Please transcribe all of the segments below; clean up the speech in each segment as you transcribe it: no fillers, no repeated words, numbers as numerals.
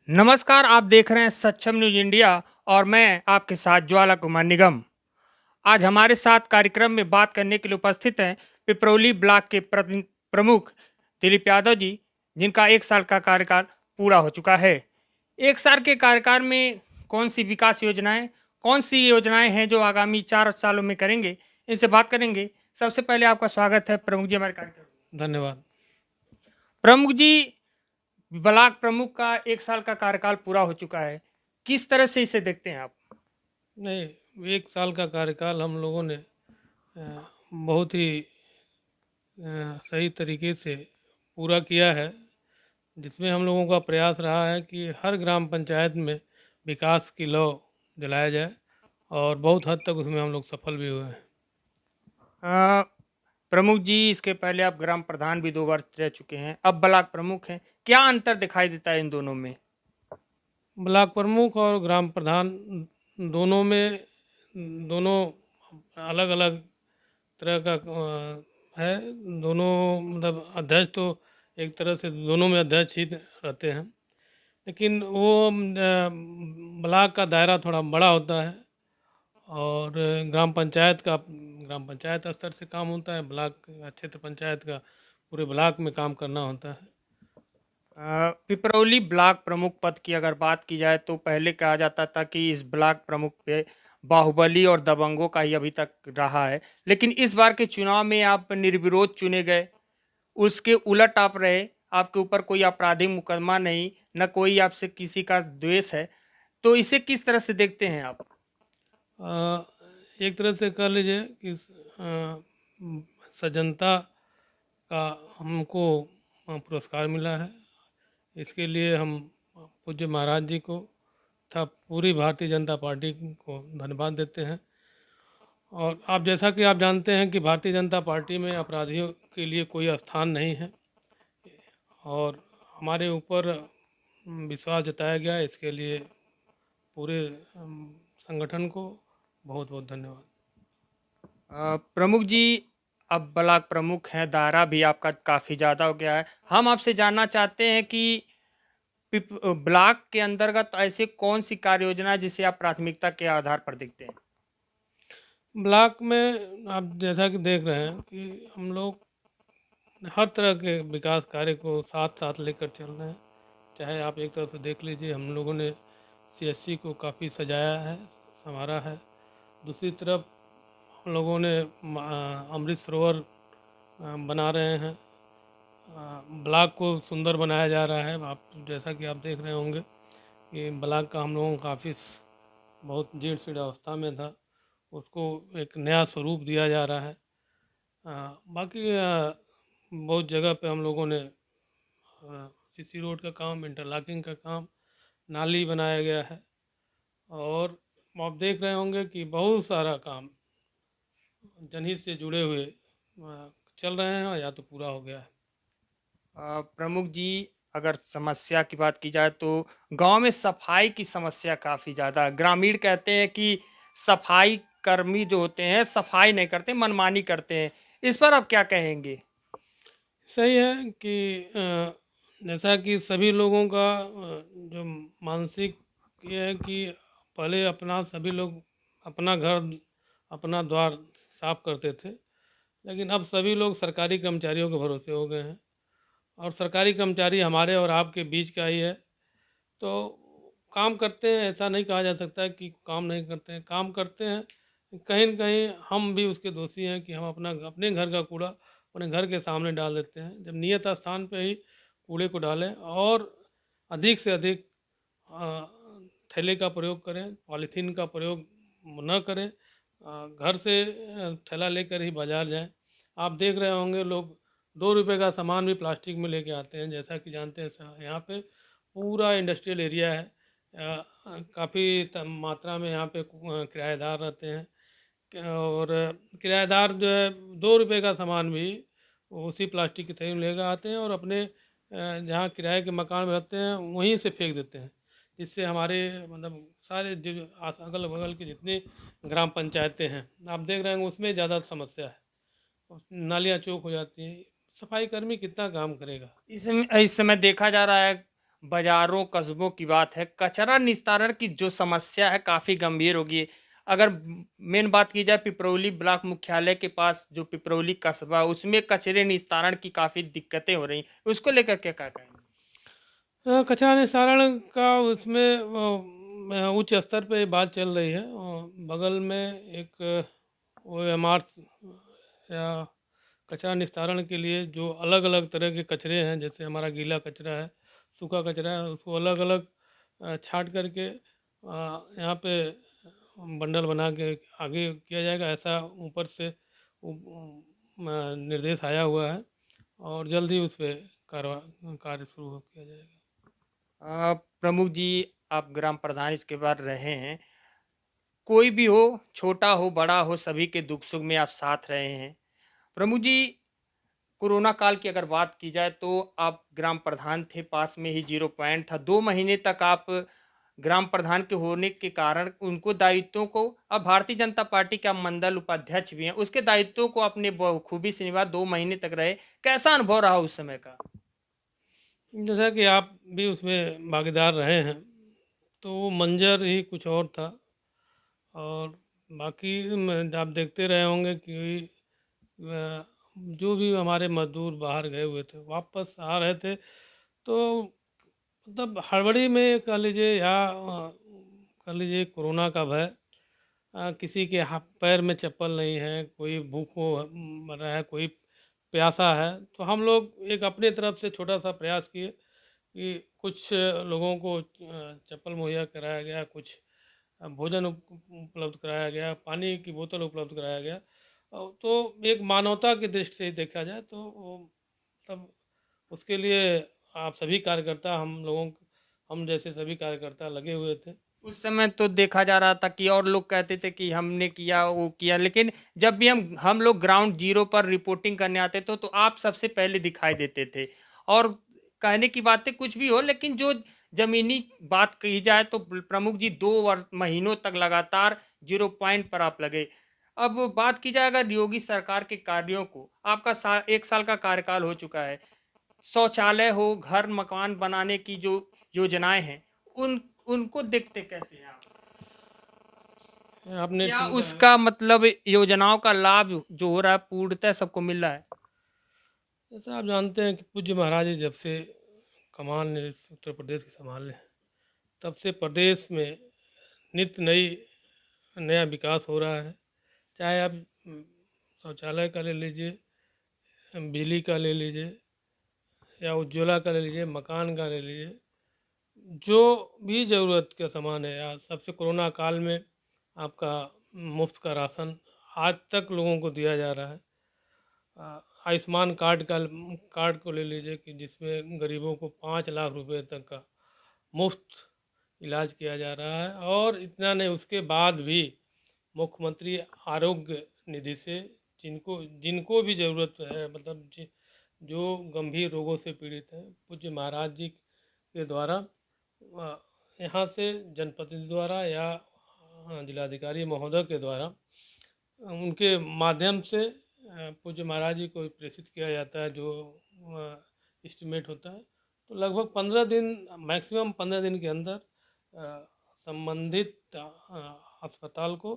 नमस्कार, आप देख रहे हैं सक्षम न्यूज इंडिया और मैं आपके साथ ज्वाला कुमार निगम। आज हमारे साथ कार्यक्रम में बात करने के लिए उपस्थित हैं पिपरौली ब्लॉक के प्रमुख दिलीप यादव जी, जिनका 1 साल का कार्यकाल पूरा हो चुका है। 1 साल के कार्यकाल में कौन सी विकास योजनाएं, कौन सी योजनाएं हैं जो आगामी 4 सालों में करेंगे, इनसे बात करेंगे। सबसे पहले आपका स्वागत है प्रमुख जी हमारे कार्यक्रम में। धन्यवाद। प्रमुख जी, ब्लॉक प्रमुख का 1 साल का कार्यकाल पूरा हो चुका है, किस तरह से इसे देखते हैं आप? नहीं, 1 साल का कार्यकाल हम लोगों ने बहुत ही सही तरीके से पूरा किया है, जिसमें हम लोगों का प्रयास रहा है कि हर ग्राम पंचायत में विकास की लौ जलाया जाए और बहुत हद तक उसमें हम लोग सफल भी हुए हैं। अ, प्रमुख जी, इसके पहले आप ग्राम प्रधान भी 2 बार रह चुके हैं, अब ब्लॉक प्रमुख हैं, क्या अंतर दिखाई देता है इन दोनों में? ब्लॉक प्रमुख और ग्राम प्रधान दोनों में दोनों अलग अलग तरह का है। दोनों मतलब अध्यक्ष तो एक तरह से दोनों में अध्यक्ष ही रहते हैं, लेकिन वो ब्लॉक का दायरा थोड़ा बड़ा होता है और ग्राम पंचायत स्तर से काम होता है, ब्लॉक क्षेत्र पंचायत का पूरे ब्लॉक में काम करना होता है। पिपरौली ब्लॉक प्रमुख पद की अगर बात की जाए तो पहले कहा जाता था कि इस ब्लॉक प्रमुख पे बाहुबली और दबंगों का ही अभी तक रहा है, लेकिन इस बार के चुनाव में आप निर्विरोध चुने गए, उसके उलट आप रहे, आपके ऊपर कोई आपराधिक मुकदमा नहीं, न कोई आपसे किसी का द्वेष है, तो इसे किस तरह से देखते हैं आप? अ, एक तरह से कह लीजिए कि सजनता का हमको पुरस्कार मिला है। इसके लिए हम पूज्य महाराज जी को तथा पूरी भारतीय जनता पार्टी को धन्यवाद देते हैं। और आप जैसा कि आप जानते हैं कि भारतीय जनता पार्टी में अपराधियों के लिए कोई स्थान नहीं है और हमारे ऊपर विश्वास जताया गया है। इसके लिए पूरे संगठन को बहुत बहुत धन्यवाद। प्रमुख जी, अब ब्लॉक प्रमुख हैं, दायरा भी आपका काफ़ी ज़्यादा हो गया है। हम आपसे जानना चाहते हैं कि ब्लॉक के अंतर्गत ऐसे कौन सी कार्य योजना है जिसे आप प्राथमिकता के आधार पर देखते हैं? ब्लॉक में आप जैसा कि देख रहे हैं कि हम लोग हर तरह के विकास कार्य को साथ साथ लेकर चल रहे हैं। चाहे आप एक तरफ से देख लीजिए, हम लोगों ने सीएससी को काफ़ी सजाया है, संवारा है। दूसरी तरफ हम लोगों ने अमृत सरोवर बना रहे हैं। ब्लॉक को सुंदर बनाया जा रहा है। आप जैसा कि आप देख रहे होंगे कि ब्लॉक का हम लोगों का ऑफिस बहुत जीर्ण शीर्ण अवस्था में था, उसको एक नया स्वरूप दिया जा रहा है। बाकी बहुत जगह पे हम लोगों ने सीसी रोड का काम, इंटरलॉकिंग का काम, नाली बनाया गया है और आप देख रहे होंगे कि बहुत सारा काम जनहित से जुड़े हुए चल रहे हैं या तो पूरा हो गया है। प्रमुख जी, अगर समस्या की बात की जाए तो गांव में सफाई की समस्या काफ़ी ज़्यादा है। ग्रामीण कहते हैं कि सफाई कर्मी जो होते हैं सफाई नहीं करते, मनमानी करते हैं। इस पर आप क्या कहेंगे? सही है कि जैसा कि सभी लोगों का जो मानसिक ये है कि पहले अपना सभी लोग अपना घर अपना द्वार साफ करते थे, लेकिन अब सभी लोग सरकारी कर्मचारियों के भरोसे हो गए हैं और सरकारी कर्मचारी हमारे और आपके बीच का ही है। तो काम करते हैं, ऐसा नहीं कहा जा सकता कि काम नहीं करते हैं, काम करते हैं। कहीं न कहीं हम भी उसके दोषी हैं कि हम अपने घर का कूड़ा अपने घर के सामने डाल देते हैं। जब नियत स्थान पे ही कूड़े को डालें और अधिक से अधिक अ, थैले का प्रयोग करें, पॉलीथीन का प्रयोग न करें। घर से थैला लेकर ही बाज़ार जाएँ। आप देख रहे होंगे लोग 2 रुपए का सामान भी प्लास्टिक में लेके आते हैं। जैसा कि जानते हैं यहाँ पे पूरा इंडस्ट्रियल एरिया है। काफ़ी मात्रा में यहाँ पे किराएदार रहते हैं और किराएदार जो है 2 रुपए का सामान भी उसी प्लास्टिक की थैली में लेकर आते हैं और अपने जहाँ किराए के मकान में रहते हैं वहीं से फेंक देते हैं। जिससे हमारे मतलब सारे जो अगल बगल के जितने ग्राम पंचायतें हैं आप देख रहे हैं उसमें ज़्यादा समस्या है, नालियाँ चौक हो जाती हैं। सफाई कर्मी कितना काम करेगा। इस समय देखा जा रहा है बाजारों कस्बों की बात है, कचरा निस्तारण की जो समस्या है काफ़ी गंभीर होगी। अगर मेन बात की जाए पिपरौली ब्लॉक मुख्यालय के पास जो पिपरौली कस्बा है, उसमें कचरे निस्तारण की काफ़ी दिक्कतें हो रही हैं। उसको लेकर के क्या कहेंगे? कचरा निस्तारण का उसमें उच्च स्तर पे बात चल रही है और बगल में एक OMR या कचरा निस्तारण के लिए जो अलग अलग तरह के कचरे हैं, जैसे हमारा गीला कचरा है, सूखा कचरा है, उसको अलग अलग छांट करके यहाँ पे बंडल बना के आगे किया जाएगा, ऐसा ऊपर से निर्देश आया हुआ है और जल्द ही उस पर कार्य शुरू किया जाएगा। प्रमुख जी, आप ग्राम प्रधान इसके बाद रहे हैं, कोई भी हो, छोटा हो बड़ा हो, सभी के दुख सुख में आप साथ रहे हैं। प्रमुख जी, कोरोना काल की अगर बात की जाए तो आप ग्राम प्रधान थे, पास में ही 0 पॉइंट था। 2 महीने तक आप ग्राम प्रधान के होने के कारण उनको दायित्वों को, अब भारतीय जनता पार्टी के आप मंडल उपाध्यक्ष भी हैं, उसके दायित्वों को अपने बखूबी से निभा 2 महीने तक रहे। कैसा अनुभव रहा उस समय का? जैसा कि आप भी उसमें भागीदार रहे हैं, तो वो मंजर ही कुछ और था। और बाकी आप देखते रहे होंगे कि जो भी हमारे मजदूर बाहर गए हुए थे वापस आ रहे थे, तो मतलब हड़बड़ी में कह लीजिए या कह लीजिए कोरोना का भय, किसी के हाथ पैर में चप्पल नहीं है, कोई भूखों मर रहा है, कोई प्यासा है, तो हम लोग एक अपनी तरफ से छोटा सा प्रयास किए कि कुछ लोगों को चप्पल मुहैया कराया गया, कुछ भोजन उपलब्ध कराया गया, पानी की बोतल उपलब्ध कराया गया। तो एक मानवता की दृष्टि से देखा जाए तो वो तब उसके लिए आप सभी कार्यकर्ता, हम जैसे सभी कार्यकर्ता लगे हुए थे। उस समय तो देखा जा रहा था कि और लोग कहते थे कि हमने किया वो किया, लेकिन जब भी हम लोग ग्राउंड जीरो पर रिपोर्टिंग करने आते थे तो आप सबसे पहले दिखाई देते थे। और कहने की बातें कुछ भी हो, लेकिन जो जमीनी बात कही जाए तो प्रमुख जी 2 महीनों तक लगातार 0 पॉइंट पर आप लगे। अब बात की जाए अगर योगी सरकार के कार्यों को, आपका 1 साल का कार्यकाल हो चुका है, शौचालय हो, घर मकान बनाने की जो योजनाएं हैं, उनको देखते कैसे हैं आप? आपने क्या ठीक कहा। उसका मतलब योजनाओं का लाभ जो हो रहा है पूर्णतः सबको मिल रहा है? जैसा आप जानते हैं कि पूज्य महाराज जी जब से कमान उत्तर प्रदेश की संभाले हैं, तब से प्रदेश में नित्य नया विकास हो रहा है। चाहे आप शौचालय का ले लीजिए, बिजली का ले लीजिए, या उज्ज्वला का ले लीजिए, मकान का ले लीजिए, जो भी ज़रूरत का सामान है, या सबसे कोरोना काल में आपका मुफ्त का राशन आज तक लोगों को दिया जा रहा है। आयुष्मान कार्ड को ले लीजिए कि जिसमें गरीबों को 5 लाख रुपए तक का मुफ्त इलाज किया जा रहा है। और इतना नहीं, उसके बाद भी मुख्यमंत्री आरोग्य निधि से जिनको भी ज़रूरत है, मतलब जो गंभीर रोगों से पीड़ित हैं, पूज्य महाराज जी के द्वारा यहाँ से जनप्रतिनिधि द्वारा या जिलाधिकारी महोदय के द्वारा उनके माध्यम से पूज्य महाराज जी को प्रेषित किया जाता है, जो एस्टिमेट होता है। तो लगभग 15 दिन, मैक्सिमम 15 दिन के अंदर संबंधित अस्पताल को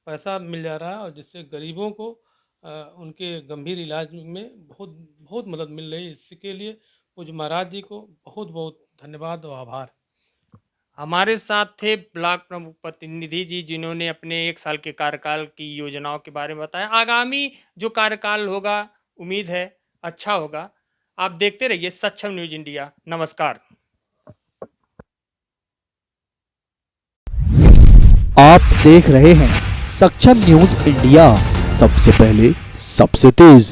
पैसा मिल जा रहा है, और जिससे गरीबों को उनके गंभीर इलाज में बहुत बहुत मदद मिल रही है। इसके लिए पूज्य महाराज जी को बहुत बहुत धन्यवाद और आभार। हमारे साथ थे ब्लॉक प्रमुख प्रतिनिधि जी, जिन्होंने अपने 1 साल के कार्यकाल की योजनाओं के बारे में बताया। आगामी जो कार्यकाल होगा, उम्मीद है अच्छा होगा। आप देखते रहिए सक्षम न्यूज़ इंडिया। नमस्कार। आप देख रहे हैं सक्षम न्यूज इंडिया, सबसे पहले सबसे तेज।